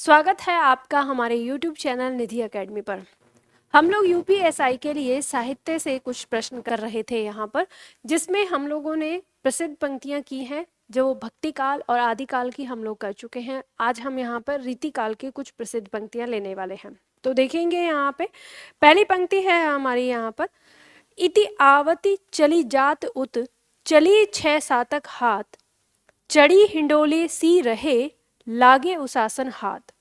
स्वागत है आपका हमारे YouTube चैनल निधि एकेडमी पर। हम लोग यूपीएसआई के लिए साहित्य से कुछ प्रश्न कर रहे थे यहाँ पर, जिसमें हम लोगों ने प्रसिद्ध पंक्तियाँ की हैं जो भक्ति काल और आदि काल की हम लोग कर चुके हैं। आज हम यहाँ पर रीति काल की कुछ प्रसिद्ध पंक्तियाँ लेने वाले हैं। तो देखेंगे यहाँ पे पहली पंक्ति है हमारी यहाँ पर, इति आवति चली जात उत चली 6 सातक हाथ, चढ़ी हिंडोले सी रहे लागे उसासन हाथ।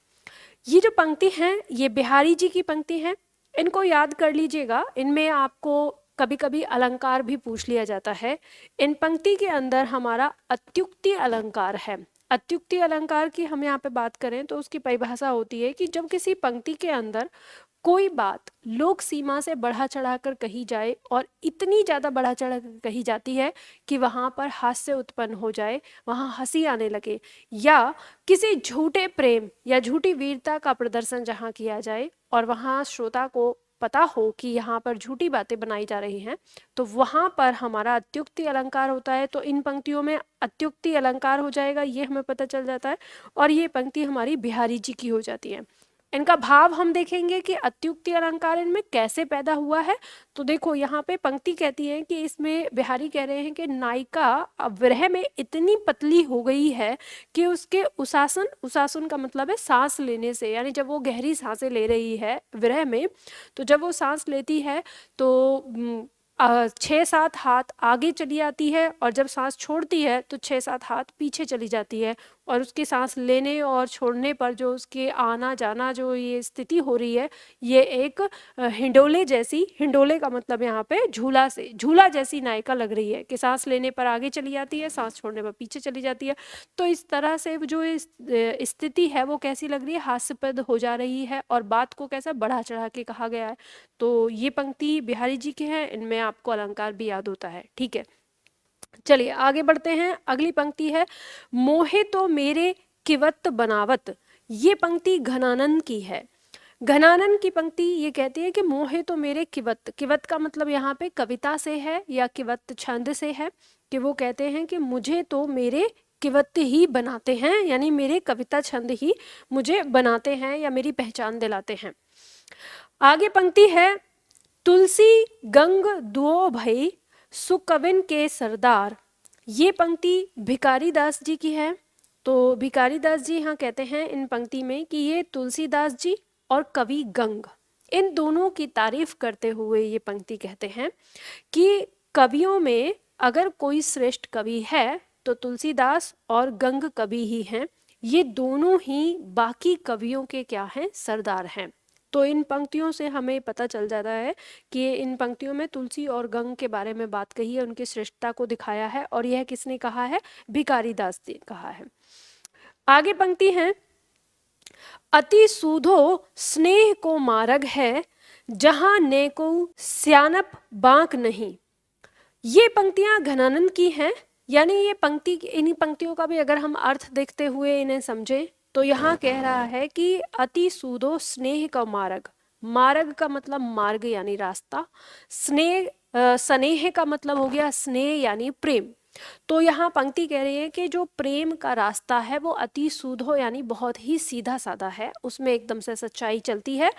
ये जो पंक्ति हैं ये बिहारी जी की पंक्ति हैं। इनको याद कर लीजिएगा। इनमें आपको कभी कभी अलंकार भी पूछ लिया जाता है। इन पंक्ति के अंदर हमारा अत्युक्ति अलंकार है। अत्युक्ति अलंकार की हम यहाँ पे बात करें तो उसकी परिभाषा होती है कि जब किसी पंक्ति के अंदर कोई बात लोक सीमा से बढ़ा चढ़ाकर कही जाए और इतनी ज़्यादा बढ़ा चढ़ाकर कही जाती है कि वहाँ पर हास्य उत्पन्न हो जाए, वहाँ हंसी आने लगे, या किसी झूठे प्रेम या झूठी वीरता का प्रदर्शन जहाँ किया जाए और वहाँ श्रोता को पता हो कि यहाँ पर झूठी बातें बनाई जा रही हैं, तो वहाँ पर हमारा अत्युक्ति अलंकार होता है। तो इन पंक्तियों में अत्युक्ति अलंकार हो जाएगा, ये हमें पता चल जाता है। और ये पंक्ति हमारी बिहारी जी की हो जाती है। इनका भाव हम देखेंगे कि अत्युक्ति अलंकार इनमें कैसे पैदा हुआ है। तो देखो यहाँ पे पंक्ति कहती है कि इसमें बिहारी कह रहे हैं कि नायिका विरह में इतनी पतली हो गई है कि उसके उसासन, उसासन का मतलब है सांस लेने से, यानी जब वो गहरी सांसें ले रही है विरह में, तो जब वो सांस लेती है तो 6 7 हाथ आगे चली आती है और जब सांस छोड़ती है तो 6 7 हाथ पीछे चली जाती है। और उसकी सांस लेने और छोड़ने पर जो उसके आना जाना जो ये स्थिति हो रही है, ये एक हिंडोले जैसी, हिंडोले का मतलब यहाँ पे झूला से, झूला जैसी नायिका लग रही है कि सांस लेने पर आगे चली जाती है, सांस छोड़ने पर पीछे चली जाती है। तो इस तरह से जो स्थिति है वो कैसी लग रही है, हास्यप्रद हो जा रही है और बात को कैसा बढ़ा चढ़ा के कहा गया है। तो ये पंक्ति बिहारी जी की है, इनमें आपको अलंकार भी याद होता है। ठीक है, चलिए आगे बढ़ते हैं। अगली पंक्ति है, मोहे तो मेरे किवत बनावत। ये पंक्ति घनानंद की है। घनानंद की पंक्ति ये कहती है कि मोहे तो मेरे किवत, किवत का मतलब यहाँ पे कविता से है या किवत छंद से है, कि वो कहते हैं कि मुझे तो मेरे किवत ही बनाते हैं, यानी मेरे कविता छंद ही मुझे बनाते हैं या मेरी पहचान दिलाते हैं। आगे पंक्ति है, तुलसी गंग दुओ भई सुकविन के सरदार। ये पंक्ति भिखारी दास जी की है। तो भिखारी दास जी यहाँ कहते हैं इन पंक्ति में कि ये तुलसीदास जी और कवि गंग, इन दोनों की तारीफ करते हुए ये पंक्ति कहते हैं कि कवियों में अगर कोई श्रेष्ठ कवि है तो तुलसीदास और गंग कवि ही हैं। ये दोनों ही बाकी कवियों के क्या हैं, सरदार हैं। तो इन पंक्तियों से हमें पता चल जाता है कि इन पंक्तियों में तुलसी और गंग के बारे में बात कही है, उनकी श्रेष्ठता को दिखाया है। और यह किसने कहा है, भिखारी दास ने कहा है। आगे पंक्ति है, अति सूधो स्नेह को मार्ग है जहां नेको स्यानप बांक नहीं। ये पंक्तियां घनानंद की हैं। यानी ये पंक्ति, इन्हीं पंक्तियों का भी अगर हम अर्थ देखते हुए इन्हें समझें तो यहाँ कह रहा है कि अति सूदो स्नेह का मार्ग, मार्ग का मतलब मार्ग यानी रास्ता, स्नेह स्नेह का मतलब हो गया स्नेह यानी प्रेम। तो यहाँ पंक्ति कह रही है कि जो प्रेम का रास्ता है वो अति सूधो यानी बहुत ही सीधा साधा है, उसमें एकदम से सच्चाई चलती है।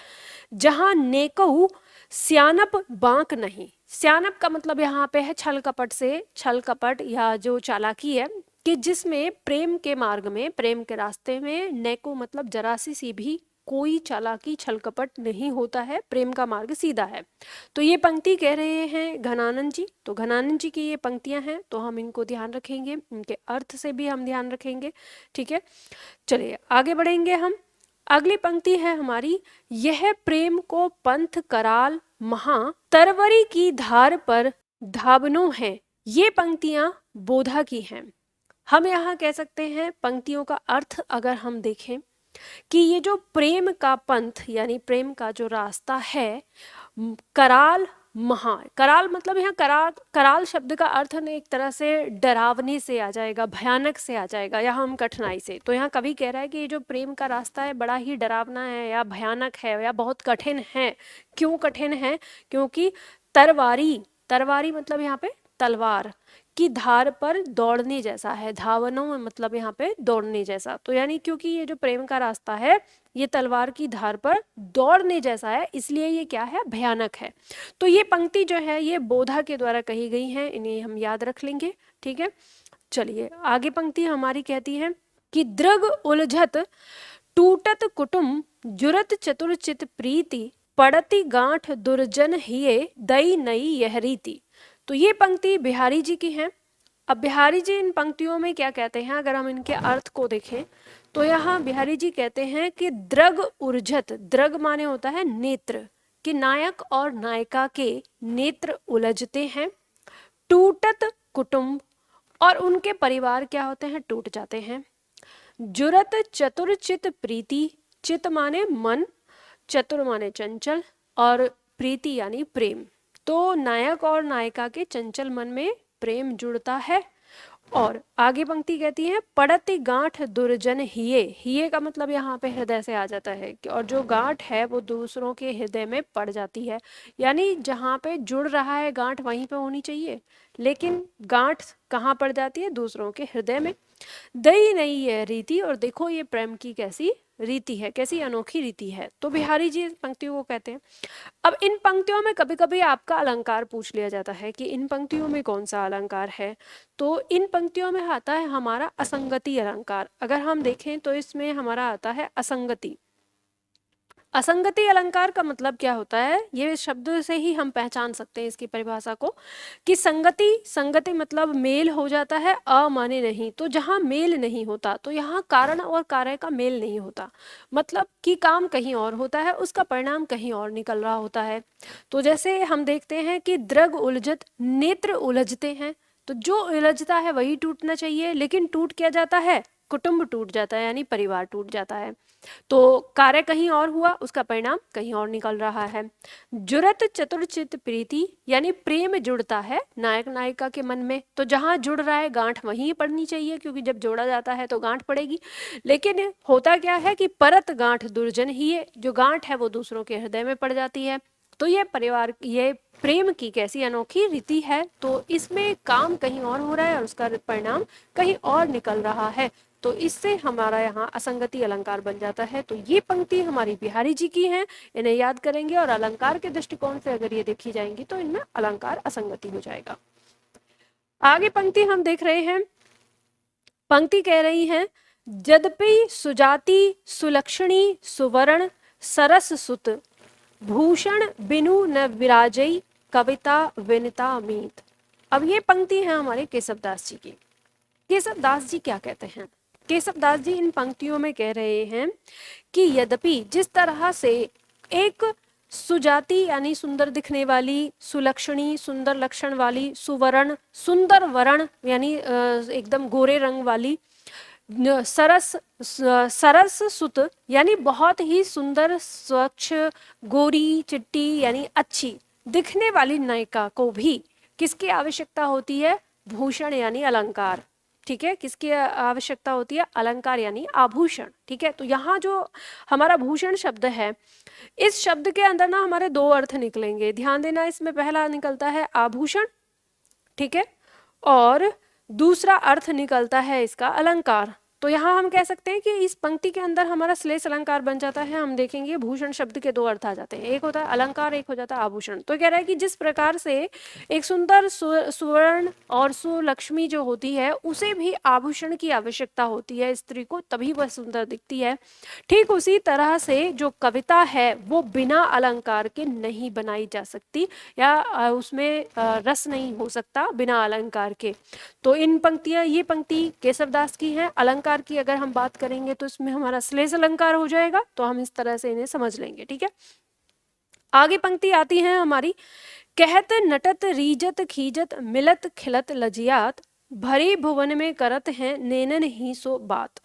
जहाँ नेकहु स्यानप बांक नहीं, स्यानप का मतलब यहाँ पे है छल कपट से, छल कपट या जो चालाकी है, कि जिसमें प्रेम के मार्ग में, प्रेम के रास्ते में नेको मतलब जरा सी भी कोई चालाकी छल कपट नहीं होता है, प्रेम का मार्ग सीधा है। तो ये पंक्ति कह रहे हैं घनानंद जी। तो घनानंद जी की ये पंक्तियां हैं तो हम इनको ध्यान रखेंगे, इनके अर्थ से भी हम ध्यान रखेंगे। ठीक है, चलिए आगे बढ़ेंगे हम। अगली पंक्ति है हमारी, यह प्रेम को पंथ कराल महा तरवरी की धार पर धावनो है। ये पंक्तियां बोधा की हैं। हम यहाँ कह सकते हैं पंक्तियों का अर्थ अगर हम देखें कि ये जो प्रेम का पंथ यानी प्रेम का जो रास्ता है, कराल महा, कराल मतलब यहाँ कराल, कराल शब्द का अर्थ न एक तरह से डरावने से आ जाएगा, भयानक से आ जाएगा या हम कठिनाई से। तो यहाँ कवि कह रहा है कि ये जो प्रेम का रास्ता है बड़ा ही डरावना है या भयानक है या बहुत कठिन है। क्यों कठिन है, क्योंकि तरवारी, तरवारी मतलब यहाँ पे तलवार, की धार पर दौड़ने जैसा है। धावनों में मतलब यहाँ पे दौड़ने जैसा, तो यानी क्योंकि ये जो प्रेम का रास्ता है ये तलवार की धार पर दौड़ने जैसा है, इसलिए ये क्या है, भयानक है। तो ये पंक्ति जो है ये बोधा के द्वारा कही गई है, इन्हें हम याद रख लेंगे, ठीक है। चलिए आगे पंक्ति हमारी कहती है कि दृग उलझत टूटत कुटुम जुरत चतुरचित प्रीति पड़ती गांठ दुर्जन हिये दई नई यह रीति। तो ये पंक्ति बिहारी जी की है। अब बिहारी जी इन पंक्तियों में क्या कहते हैं, अगर हम इनके अर्थ को देखें तो यहाँ बिहारी जी कहते हैं कि द्रग उर्झत, द्रग माने होता है नेत्र, कि नायक और नायिका के नेत्र उलझते हैं। टूटत कुटुंब, और उनके परिवार क्या होते हैं, टूट जाते हैं। जुरत चतुर चित प्रीति, चित माने मन, चतुर माने चंचल, और प्रीति यानी प्रेम। तो नायक और नायिका के चंचल मन में प्रेम जुड़ता है। और आगे पंक्ति कहती है पड़ती गांठ दुर्जन हिये, हिये का मतलब यहाँ पे हृदय से आ जाता है कि, और जो गांठ है वो दूसरों के हृदय में पड़ जाती है, यानी जहाँ पे जुड़ रहा है गांठ वहीं पे होनी चाहिए, लेकिन गांठ कहाँ पड़ जाती है, दूसरों के हृदय में। दई नहीं है रीति, और देखो ये प्रेम की कैसी रीति है, कैसी अनोखी रीति है। तो बिहारी जी इस पंक्तियों को कहते हैं। अब इन पंक्तियों में कभी कभी आपका अलंकार पूछ लिया जाता है कि इन पंक्तियों में कौन सा अलंकार है, तो इन पंक्तियों में आता है हमारा असंगति अलंकार। अगर हम देखें तो इसमें हमारा आता है असंगति। असंगति अलंकार का मतलब क्या होता है, ये शब्द से ही हम पहचान सकते हैं इसकी परिभाषा को, कि संगति, संगति मतलब मेल हो जाता है, अ माने नहीं, तो जहाँ मेल नहीं होता तो यहाँ कारण और कार्य का मेल नहीं होता, मतलब कि काम कहीं और होता है, उसका परिणाम कहीं और निकल रहा होता है। तो जैसे हम देखते हैं कि द्रग उलझत, नेत्र उलझते हैं, तो जो उलझता है वही टूटना चाहिए, लेकिन टूट क्या जाता है, कुटुंब टूट जाता है, यानी परिवार टूट जाता है। तो कार्य कहीं और हुआ, उसका परिणाम कहीं और निकल रहा है। जुरत चतुरचित प्रीति, यानी प्रेम जुड़ता है नायक नायिका के मन में, तो जहां जुड़ रहा है गांठ वहीं पड़नी चाहिए, क्योंकि जब जोड़ा जाता है तो गांठ पड़ेगी। लेकिन होता क्या है कि परत गांठ दुर्जन ही है, जो गांठ है वो दूसरों के हृदय में पड़ जाती है। तो ये परिवार, ये प्रेम की कैसी अनोखी रीति है, तो इसमें काम कहीं और हो रहा है और उसका परिणाम कहीं और निकल रहा है, तो इससे हमारा यहाँ असंगति अलंकार बन जाता है। तो ये पंक्ति हमारी बिहारी जी की है, इन्हें याद करेंगे, और अलंकार के दृष्टिकोण से अगर ये देखी जाएंगी तो इनमें अलंकार असंगति हो जाएगा। आगे पंक्ति हम देख रहे हैं, पंक्ति कह रही है यद्यपि सुजाति सुलक्षणी सुवर्ण सरस सुत भूषण बिनु न विराजई कविता विनिता मीत। अब ये पंक्ति है हमारे केशवदास जी की। केशवदास जी क्या कहते हैं, केशवदास जी इन पंक्तियों में कह रहे हैं कि यद्यपि जिस तरह से एक सुजाति यानी सुंदर दिखने वाली, सुलक्षणी सुंदर लक्षण वाली, सुवर्ण सुंदर वर्ण यानी एकदम गोरे रंग वाली, सरस सरस सुत यानी बहुत ही सुंदर स्वच्छ गोरी चिट्टी यानी अच्छी दिखने वाली नायिका को भी किसकी आवश्यकता होती है, भूषण यानी अलंकार, ठीक है, किसकी आवश्यकता होती है, अलंकार यानी आभूषण, ठीक है। तो यहाँ जो हमारा भूषण शब्द है, इस शब्द के अंदर ना हमारे दो अर्थ निकलेंगे, ध्यान देना, इसमें पहला निकलता है आभूषण, ठीक है, और दूसरा अर्थ निकलता है इसका अलंकार। तो यहाँ हम कह सकते हैं कि इस पंक्ति के अंदर हमारा श्लेष अलंकार बन जाता है। हम देखेंगे भूषण शब्द के दो अर्थ आ जाते हैं, एक होता है अलंकार, एक हो जाता है आभूषण। तो कह रहा है कि जिस प्रकार से एक सुंदर सुवर्ण और सुलक्ष्मी जो होती है उसे भी आभूषण की आवश्यकता होती है स्त्री को, तभी वह सुंदर दिखती है, ठीक उसी तरह से जो कविता है वो बिना अलंकार के नहीं बनाई जा सकती, या उसमें रस नहीं हो सकता बिना अलंकार के। तो इन पंक्तियां, ये पंक्ति केशवदास की है। अलंकार की अगर हम बात करेंगे तो इसमें हमारा श्लेष अलंकार हो जाएगा, तो हम इस तरह से इन्हें समझ लेंगे, ठीक है। आगे पंक्ति आती है हमारी, कहत नटत रीजत खीजत मिलत खिलत लजियात भरी भुवन में करत हैं नैनन ही सो बात।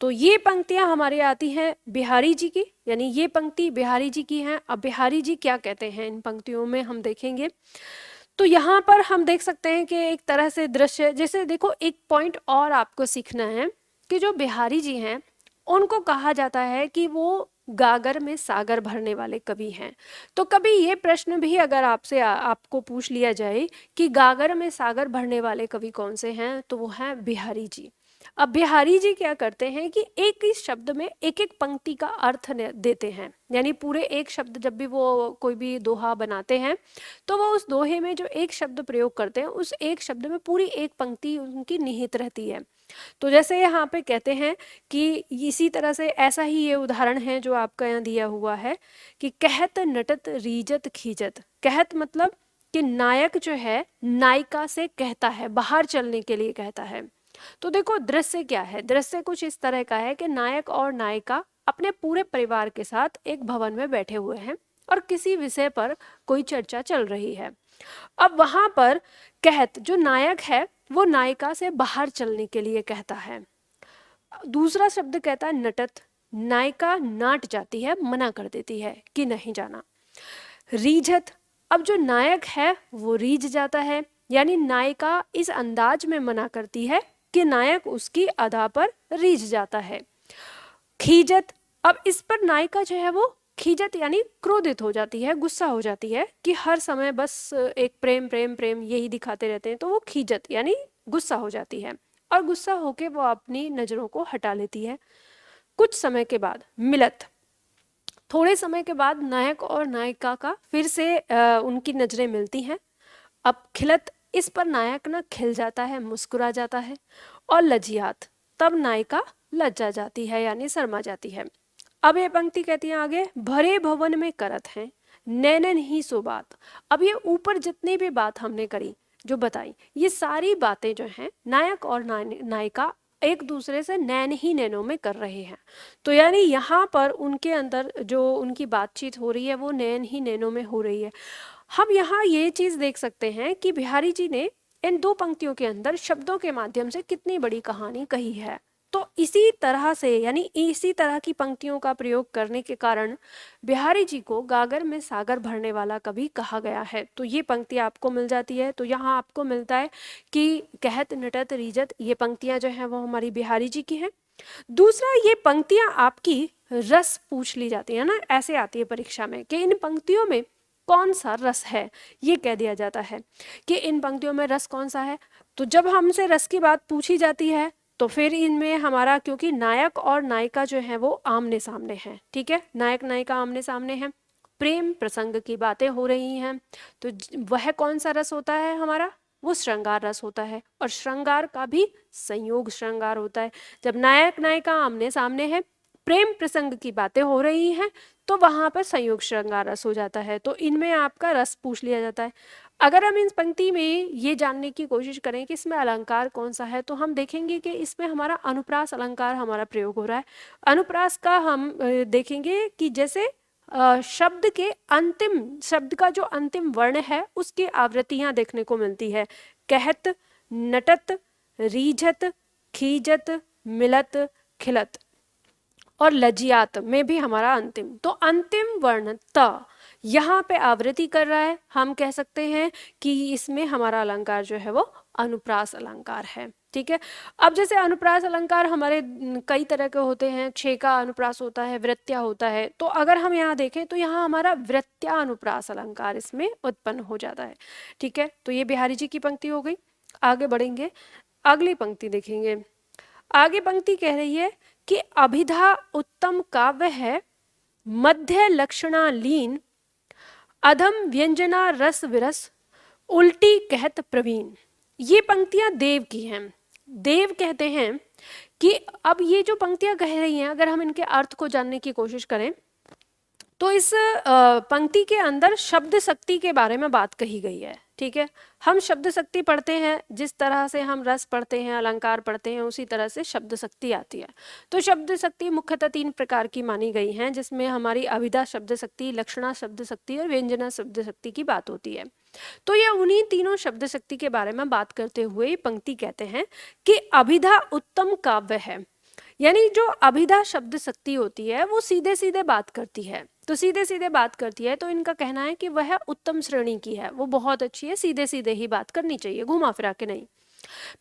तो ये पंक्तियां हमारे आती हैं बिहारी जी की, यानी ये पंक्ति बिहारी जी की है। अब बिहारी जी क्या कहते हैं इन पंक्तियों में हम देखेंगे। तो यहाँ पर हम देख सकते हैं कि एक तरह से दृश्य, जैसे देखो एक पॉइंट और आपको सीखना है कि जो बिहारी जी हैं उनको कहा जाता है कि वो गागर में सागर भरने वाले कवि हैं। तो कभी ये प्रश्न भी अगर आपसे आपको पूछ लिया जाए कि गागर में सागर भरने वाले कवि कौन से हैं, तो वो हैं बिहारी जी। अब बिहारी जी क्या करते हैं कि एक ही शब्द में एक एक पंक्ति का अर्थ देते हैं, यानी पूरे एक शब्द जब भी वो कोई भी दोहा बनाते हैं तो वो उस दोहे में जो एक शब्द प्रयोग करते हैं उस एक शब्द में पूरी एक पंक्ति उनकी निहित रहती है। तो जैसे यहाँ पे कहते हैं कि इसी तरह से ऐसा ही ये उदाहरण है जो आपका यहाँ दिया हुआ है कि कहत नटत रीजत खीजत। कहत मतलब कि नायक जो है नायिका से कहता है, बाहर चलने के लिए कहता है। तो देखो दृश्य क्या है, दृश्य कुछ इस तरह का है कि नायक और नायिका अपने पूरे परिवार के साथ एक भवन में बैठे हुए हैं और किसी विषय पर कोई चर्चा चल रही है। अब वहां पर कहत जो नायक है वो नायिका से बाहर चलने के लिए कहता है। दूसरा शब्द कहता है नटत, नायिका नाट जाती है, मना कर देती है कि नहीं जाना। रीझत, अब जो नायक है वो रीझ जाता है, यानी नायिका इस अंदाज में मना करती है कि नायक उसकी अदा पर रीझ जाता है। खीजत, अब इस पर नायिका जो है वो खीजत यानी क्रोधित हो जाती है, गुस्सा हो जाती है कि हर समय बस एक प्रेम प्रेम प्रेम यही दिखाते रहते हैं, तो वो खीजत यानी गुस्सा हो जाती है और गुस्सा होके वो अपनी नजरों को हटा लेती है। कुछ समय के बाद मिलत, थोड़े समय के बाद नायक और नायिका का फिर से उनकी नजरें मिलती हैं। अब खिलत, इस पर नायक ना खिल जाता है, मुस्कुरा जाता है। और लजियात, तब नायिका लज्जा जाती है यानी शर्मा जाती है। अब ये पंक्ति कहती है आगे, भरे भवन में करत हैं नैनन ही सो बात। अब ये ऊपर जितनी भी बात हमने करी जो बताई, ये सारी बातें जो हैं नायक और नायिका एक दूसरे से नैन ही नैनों में कर रहे हैं। तो यानी यहाँ पर उनके अंदर जो उनकी बातचीत हो रही है वो नैन ही नैनों में हो रही है। हम यहाँ ये चीज देख सकते हैं कि बिहारी जी ने इन दो पंक्तियों के अंदर शब्दों के माध्यम से कितनी बड़ी कहानी कही है। तो इसी तरह से यानी इसी तरह की पंक्तियों का प्रयोग करने के कारण बिहारी जी को गागर में सागर भरने वाला कवि कहा गया है। तो ये पंक्ति आपको मिल जाती है। तो यहाँ आपको मिलता है कि कहत नटत रीजत, ये पंक्तियां जो हैं वो हमारी बिहारी जी की हैं। दूसरा, ये पंक्तियां आपकी रस पूछ ली जाती है ना, ऐसे आती है परीक्षा में कि इन पंक्तियों में कौन सा रस है, ये कह दिया जाता है कि इन पंक्तियों में रस कौन सा है। तो जब हमसे रस की बात पूछी जाती है तो फिर इनमें हमारा, क्योंकि नायक और नायिका जो है वो आमने सामने हैं, ठीक है, नायक नायिका आमने सामने हैं, प्रेम प्रसंग की बातें हो रही हैं, तो वह कौन सा रस होता है हमारा, वो श्रृंगार रस होता है। और श्रृंगार का भी संयोग श्रृंगार होता है। जब नायक नायिका आमने सामने है, प्रेम प्रसंग की बातें हो रही हैं, तो वहां पर संयोग श्रृंगार रस हो जाता है। तो इनमें आपका रस पूछ लिया जाता है। अगर हम इस पंक्ति में ये जानने की कोशिश करें कि इसमें अलंकार कौन सा है, तो हम देखेंगे कि इसमें हमारा अनुप्रास अलंकार हमारा प्रयोग हो रहा है। अनुप्रास का हम देखेंगे कि जैसे शब्द के अंतिम शब्द का जो अंतिम वर्ण है उसकी आवृत्तियां देखने को मिलती है। कहत, नटत, रीझत, खीजत, मिलत, खिलत और लजियात में भी हमारा अंतिम, तो अंतिम वर्ण त यहाँ पे आवृत्ति कर रहा है। हम कह सकते हैं कि इसमें हमारा अलंकार जो है वो अनुप्रास अलंकार है, ठीक है। अब जैसे अनुप्रास अलंकार हमारे कई तरह के होते हैं, छह का अनुप्रास होता है, वृत्त्या होता है। तो अगर हम यहाँ देखें तो यहाँ हमारा वृत्त्या अनुप्रास अलंकार इसमें उत्पन्न हो जाता है, ठीक है। तो ये बिहारी जी की पंक्ति हो गई। आगे बढ़ेंगे, अगली पंक्ति देखेंगे। आगे पंक्ति कह रही है कि अभिधा उत्तम काव्य है, मध्य लक्षणा लीन, अधम व्यंजना रस विरस, उल्टी कहत प्रवीण। ये पंक्तियां देव की हैं। देव कहते हैं कि अब ये जो पंक्तियां कह रही हैं, अगर हम इनके अर्थ को जानने की कोशिश करें तो इस पंक्ति के अंदर शब्द शक्ति के बारे में बात कही गई है, ठीक है। हम शब्द शक्ति पढ़ते हैं, जिस तरह से हम रस पढ़ते हैं, अलंकार पढ़ते हैं, उसी तरह से शब्द शक्ति आती है। तो शब्द शक्ति मुख्यतः 3 प्रकार की मानी गई हैं, जिसमें हमारी अभिधा शब्द शक्ति, लक्षणा शब्द शक्ति और व्यंजना शब्द शक्ति की बात होती है। तो ये उन्हीं तीनों शब्द शक्ति के बारे में बात करते हुए पंक्ति कहते हैं कि अभिधा उत्तम काव्य है, यानी जो अभिधा शब्द शक्ति होती है वो सीधे सीधे बात करती है। तो सीधे सीधे बात करती है तो इनका कहना है कि वह उत्तम श्रेणी की है, वो बहुत अच्छी है, सीधे सीधे ही बात करनी चाहिए, घुमा फिरा के नहीं।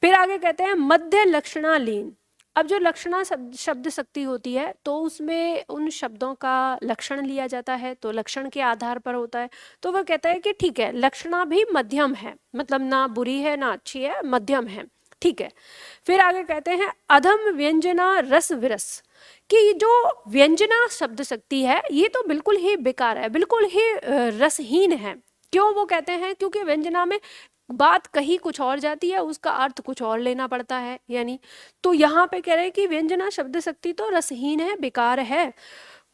फिर आगे कहते हैं मध्य लक्षणा लीन, अब जो लक्षणा शब्द शक्ति होती है तो उसमें उन शब्दों का लक्षण लिया जाता है, तो लक्षण के आधार पर होता है। तो वह कहता है कि ठीक है, लक्षणा भी मध्यम है, मतलब ना बुरी है ना अच्छी है, मध्यम है, ठीक है। फिर आगे कहते हैं अधम व्यंजना रस विरस, कि जो व्यंजना शब्द शक्ति है ये तो बिल्कुल ही बेकार है, बिल्कुल ही रसहीन है। क्यों वो कहते हैं? क्योंकि व्यंजना में बात कहीं कुछ और जाती है, उसका अर्थ कुछ और लेना पड़ता है, यानी तो यहाँ पे कह रहे हैं कि व्यंजना शब्द शक्ति तो रसहीन है, बेकार है।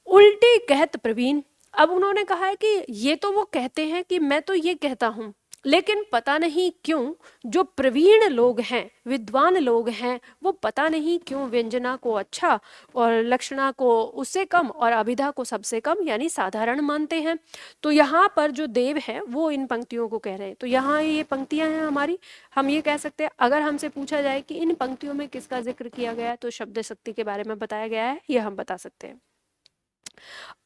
उल्टी कहत प्रवीण, अब उन्होंने कहा है कि ये तो वो कहते हैं कि मैं तो ये कहता हूँ, लेकिन पता नहीं क्यों जो प्रवीण लोग हैं, विद्वान लोग हैं, वो पता नहीं क्यों व्यंजना को अच्छा और लक्षणा को उससे कम और अभिधा को सबसे कम यानी साधारण मानते हैं। तो यहाँ पर जो देव है वो इन पंक्तियों को कह रहे हैं। तो यहाँ ये पंक्तियां हैं हमारी, हम ये कह सकते हैं अगर हमसे पूछा जाए कि इन पंक्तियों में किसका जिक्र किया गया है तो शब्द शक्ति के बारे में बताया गया है, ये हम बता सकते हैं।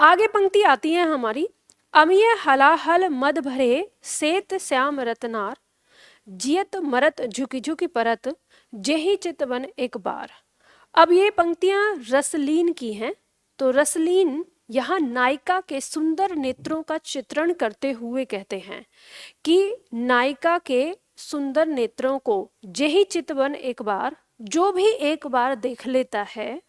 आगे पंक्ति आती है हमारी, अमिय हलाहल मद भरे सेत श्याम रतनार, जियत मरत झुकी झुकी परत, जेहि चितवन एक बार। अब ये पंक्तियां रसलीन की हैं। तो रसलीन यहाँ नायिका के सुंदर नेत्रों का चित्रण करते हुए कहते हैं कि नायिका के सुंदर नेत्रों को जेहि चितवन एक बार, जो भी एक बार देख लेता है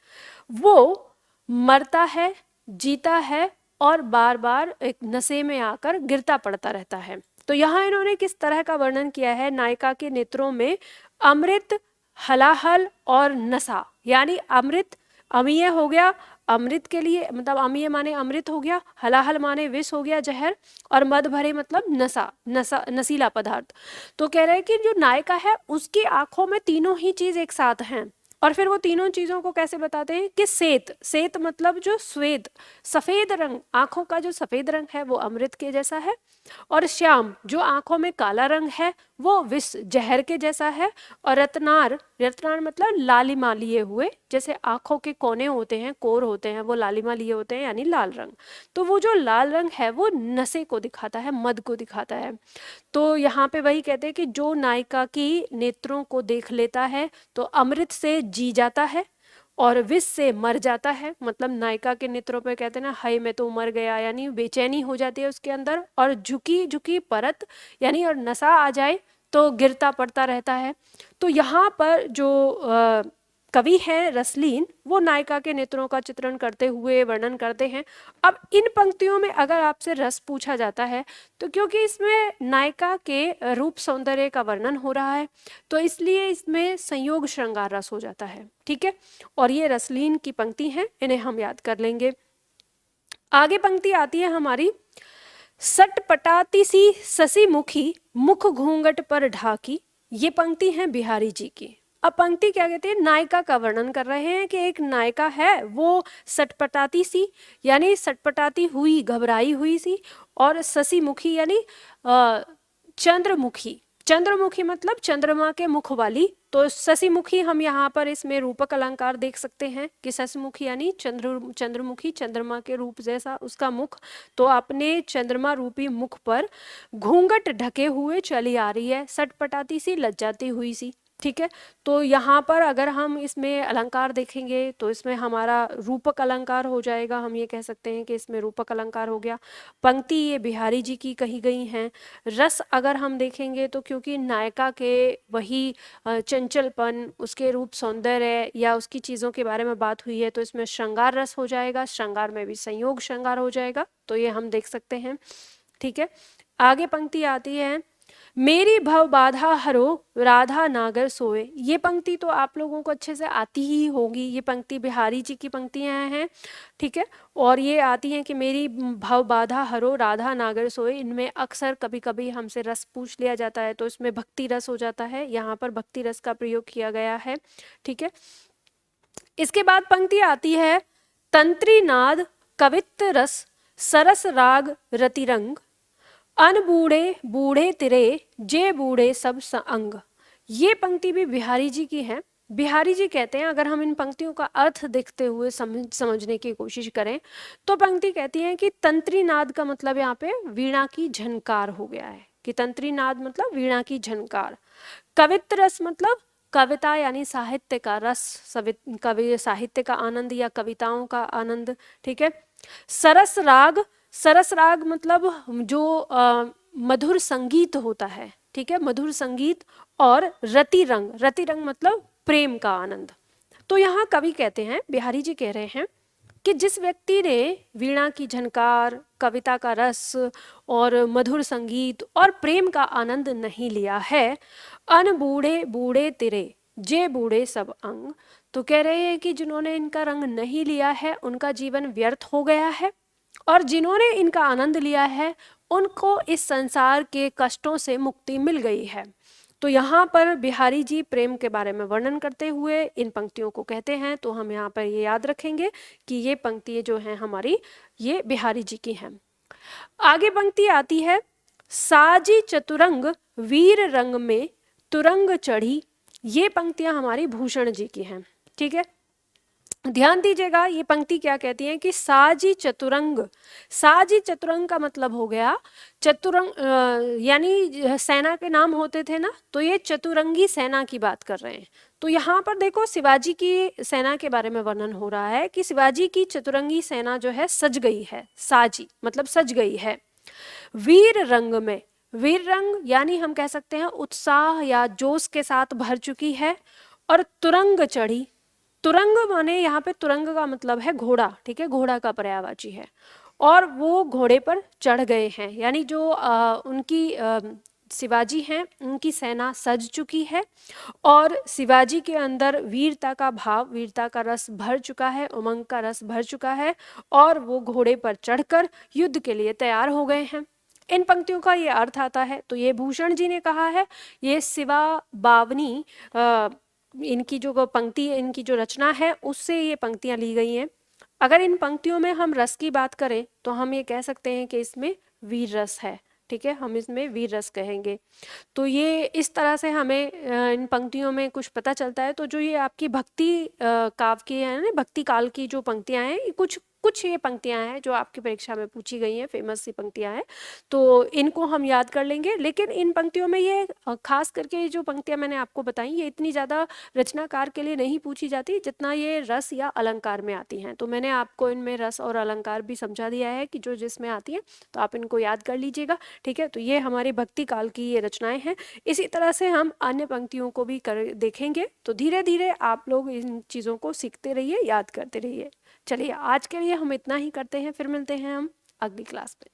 वो मरता है, जीता है और बार बार एक नशे में आकर गिरता पड़ता रहता है। तो यहाँ इन्होंने किस तरह का वर्णन किया है, नायिका के नेत्रों में अमृत, हलाहल और नशा, यानी अमृत अमीय हो गया, अमृत के लिए मतलब अमीय माने अमृत हो गया, हलाहल माने विष हो गया, जहर, और मद भरे मतलब नशा, नशीला पदार्थ। तो कह रहे हैं कि जो नायिका है उसकी आंखों में तीनों ही चीज एक साथ हैं। और फिर वो तीनों चीजों को कैसे बताते हैं कि श्वेत, श्वेत मतलब जो श्वेत सफेद रंग, आंखों का जो सफेद रंग है वो अमृत के जैसा है, और श्याम जो आंखों में काला रंग है वो विष जहर के जैसा है, और रत्नार, रत्नार मतलब लालिमा लिए हुए, जैसे आंखों के कोने होते हैं, कोर होते हैं, वो लालिमा लिए होते हैं यानी लाल रंग। तो वो जो लाल रंग है वो नशे को दिखाता है, मद को दिखाता है। तो यहाँ पे वही कहते हैं कि जो नायिका की नेत्रों को देख लेता है तो अमृत से जी जाता है और विष से मर जाता है। मतलब नायिका के नेत्रों पे कहते हैं ना, हाय मैं तो मर गया, यानी बेचैनी हो जाती है उसके अंदर, और झुकी झुकी परत यानी और नशा आ जाए तो गिरता पड़ता रहता है। तो यहाँ पर जो कवि है रसलीन, वो नायिका के नेत्रों का चित्रण करते हुए वर्णन करते हैं। अब इन पंक्तियों में अगर आपसे रस पूछा जाता है तो क्योंकि इसमें नायिका के रूप सौंदर्य का वर्णन हो रहा है तो इसलिए इसमें संयोग श्रृंगार रस हो जाता है, ठीक है। और ये रसलीन की पंक्ति हैं, इन्हें हम याद कर लेंगे। आगे पंक्ति आती है हमारी, सटपटाती सी ससी मुखी मुख घूंघट पर ढाकी, ये पंक्ति है बिहारी जी की। अब पंक्ति क्या कहते हैं, नायिका का वर्णन कर रहे हैं कि एक नायिका है वो सटपटाती सी यानी सटपटाती हुई, घबराई हुई सी, और शशि मुखी यानी चंद्रमुखी, चंद्रमुखी मतलब चंद्रमा के मुख वाली। तो शशिमुखी हम यहाँ पर इसमें रूपक अलंकार देख सकते हैं कि शशिमुखी यानी चंद्रमुखी, चंद्रमा के रूप जैसा उसका मुख। तो अपने चंद्रमा रूपी मुख पर घूंघट ढके हुए चली आ रही है, सटपटाती सी, लज्जाती हुई सी, ठीक है। तो यहाँ पर अगर हम इसमें अलंकार देखेंगे तो इसमें हमारा रूपक अलंकार हो जाएगा, हम ये कह सकते हैं कि इसमें रूपक अलंकार हो गया। पंक्ति ये बिहारी जी की कही गई हैं। रस अगर हम देखेंगे तो क्योंकि नायिका के वही चंचलपन, उसके रूप सौंदर्य या उसकी चीज़ों के बारे में बात हुई है तो इसमें श्रृंगार रस हो जाएगा, श्रृंगार में भी संयोग श्रृंगार हो जाएगा, तो ये हम देख सकते हैं, ठीक है। आगे पंक्ति आती है, मेरी भव बाधा हरो राधा नागर सोए, ये पंक्ति तो आप लोगों को अच्छे से आती ही होगी, ये पंक्ति बिहारी जी की पंक्तियां हैं, ठीक है। और ये आती हैं कि मेरी भव बाधा हरो राधा नागर सोए, इनमें अक्सर कभी कभी हमसे रस पूछ लिया जाता है तो इसमें भक्ति रस हो जाता है, यहाँ पर भक्ति रस का प्रयोग किया गया है, ठीक है। इसके बाद पंक्ति आती है, तंत्री नाद कवित्त रस सरस राग रतिरंग, अन बूढ़े बूढ़े तिरे जे बूढ़े सब अंग, ये पंक्ति भी बिहारी जी की है। बिहारी जी कहते हैं, अगर हम इन पंक्तियों का अर्थ देखते हुए समझने की कोशिश करें तो पंक्ति कहती है कि तंत्री नाद का मतलब यहाँ पे वीणा की झनकार हो गया है, कि तंत्री नाद मतलब वीणा की झनकार। कवित्त रस मतलब कविता यानी साहित्य का रस, कवि साहित्य का आनंद या कविताओं का आनंद, ठीक है। सरस राग, सरस राग मतलब जो मधुर संगीत होता है, ठीक है, मधुर संगीत। और रति रंग, रति रंग मतलब प्रेम का आनंद। तो यहाँ कवि कहते हैं, बिहारी जी कह रहे हैं कि जिस व्यक्ति ने वीणा की झनकार, कविता का रस और मधुर संगीत और प्रेम का आनंद नहीं लिया है, अन बूढ़े बूढ़े तिरे जे बूढ़े सब अंग, तो कह रहे हैं कि जिन्होंने इनका रंग नहीं लिया है उनका जीवन व्यर्थ हो गया है, और जिन्होंने इनका आनंद लिया है उनको इस संसार के कष्टों से मुक्ति मिल गई है। तो यहाँ पर बिहारी जी प्रेम के बारे में वर्णन करते हुए इन पंक्तियों को कहते हैं। तो हम यहाँ पर ये याद रखेंगे कि ये पंक्तियाँ जो हैं हमारी, ये बिहारी जी की हैं। आगे पंक्ति आती है, साजी चतुरंग वीर रंग में तुरंग चढ़ी। ये पंक्तियां हमारी भूषण जी की हैं, ठीक है। ध्यान दीजिएगा, ये पंक्ति क्या कहती है कि साजी चतुरंग, साजी चतुरंग का मतलब हो गया चतुरंग, यानी सेना के नाम होते थे ना, तो ये चतुरंगी सेना की बात कर रहे हैं। तो यहाँ पर देखो शिवाजी की सेना के बारे में वर्णन हो रहा है कि शिवाजी की चतुरंगी सेना जो है सज गई है, साजी मतलब सज गई है। वीर रंग में, वीर रंग यानी हम कह सकते हैं उत्साह या जोश के साथ भर चुकी है। और तुरंग चढ़ी, तुरंग माने यहाँ पे तुरंग का मतलब है घोड़ा, ठीक है, घोड़ा का पर्यायवाची है। और वो घोड़े पर चढ़ गए हैं, यानी जो उनकी शिवाजी हैं उनकी सेना सज चुकी है और शिवाजी के अंदर वीरता का भाव, वीरता का रस भर चुका है, उमंग का रस भर चुका है और वो घोड़े पर चढ़कर युद्ध के लिए तैयार हो गए हैं। इन पंक्तियों का ये अर्थ आता है। तो ये भूषण जी ने कहा है, ये शिवा बावनी इनकी जो पंक्ति, इनकी जो रचना है उससे ये पंक्तियां ली गई हैं। अगर इन पंक्तियों में हम रस की बात करें तो हम ये कह सकते हैं कि इसमें वीर रस है, ठीक है, हम इसमें वीर रस कहेंगे। तो ये इस तरह से हमें इन पंक्तियों में कुछ पता चलता है। तो जो ये आपकी भक्ति काव्य की है ना, भक्ति काल की जो पंक्तियां हैं, ये कुछ ये पंक्तियां हैं जो आपकी परीक्षा में पूछी गई हैं, फेमस सी पंक्तियां हैं, तो इनको हम याद कर लेंगे। लेकिन इन पंक्तियों में ये खास करके जो पंक्तियां मैंने आपको बताई, ये इतनी ज़्यादा रचनाकार के लिए नहीं पूछी जाती जितना ये रस या अलंकार में आती हैं। तो मैंने आपको इनमें रस और अलंकार भी समझा दिया है कि जो जिसमें आती हैं, तो आप इनको याद कर लीजिएगा, ठीक है। तो ये हमारी भक्ति काल की ये रचनाएं हैं। इसी तरह से हम अन्य पंक्तियों को भी देखेंगे। तो धीरे धीरे आप लोग इन चीज़ों को सीखते रहिए, याद करते रहिए। चलिए आज के लिए हम इतना ही करते हैं, फिर मिलते हैं हम अगली क्लास में।